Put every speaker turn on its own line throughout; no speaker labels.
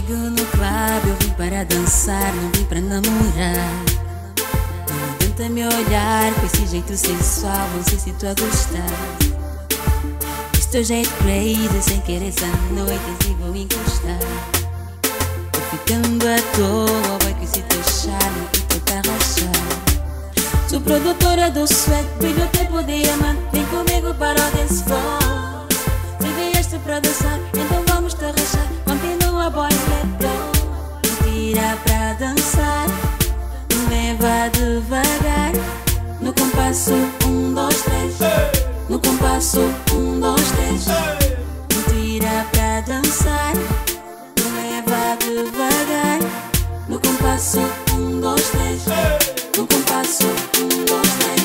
Contigo no clube eu vim para dançar, não vim para namorar. Não adianta me olhar com esse jeito sensual, não sei se tu a gostar. Esse teu jeito crazy, sem querer essa noite assim vou encostar. Tô ficando à toa, vai com esse teu charme que tô pra rachar. Sou produtora do sweat, brilho o tempo de diamante. Vem comigo para o dance floor. Se vieste pra dançar, então vamos te rachar. Continua boy, let go. Me tira pra dançar, me leva devagar. No compasso 1, 2, 3. No compasso 1, 2, 3. Me tira pra dançar, me leva devagar. No compasso 1, 2, 3. No compasso 1, 2, 3.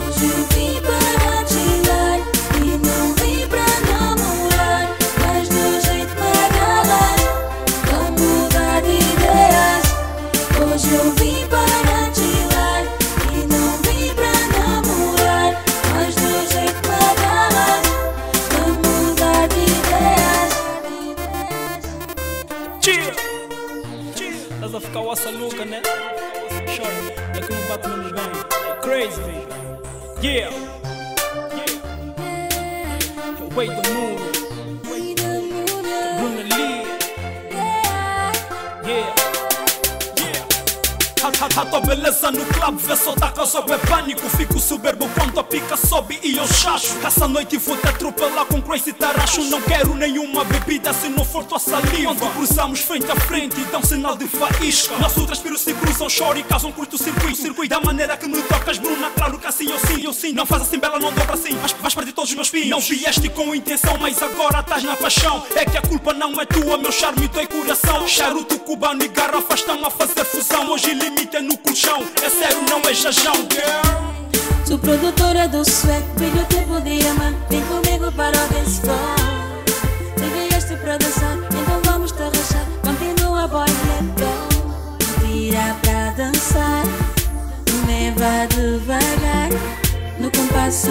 Hoje eu vim para te dar e não vim pra namorar, mas do jeito me agarrar, pra mudar de ideias. Hoje eu vim para te dar e não vim pra namorar, mas do jeito me agarrar, pra mudar de ideias.
Estás a ficar ossa louca, né? Shorty, é que não bate menos bem. É crazy, baby. Yeah. Wait the moon. Bruna Lee. Yeah. A tua beleza no clube vê só dá causa é pânico. Fico soberbo quando a pica sobe e eu chacho. Essa noite vou te atropelar com crazy taracho. Não quero nenhuma bebida se não for tua saliva. Quando cruzamos frente a frente dá um sinal de faísca. Nossos transpiros se cruzam, choro e causam curto-circuito. Da maneira que me tocas, Bruna, claro que assim eu sim. Não faz assim, bela, não dobra assim, mas vais perder todos os meus filhos. Não vieste com intenção, mas agora estás na paixão. É que a culpa não é tua, meu charme e teu coração. Charuto cubano e garrafas estão a fazer fusão. Hoje limite é no colchão, é sério, não é jajão, girl.
Sou produtora do sweat, brilho o tempo de diamante. Vem comigo para o dance floor. Se vieste pra dançar, então vamos te rachar. Continua boy, let go. Me tira pra dançar, me leva devagar. No compasso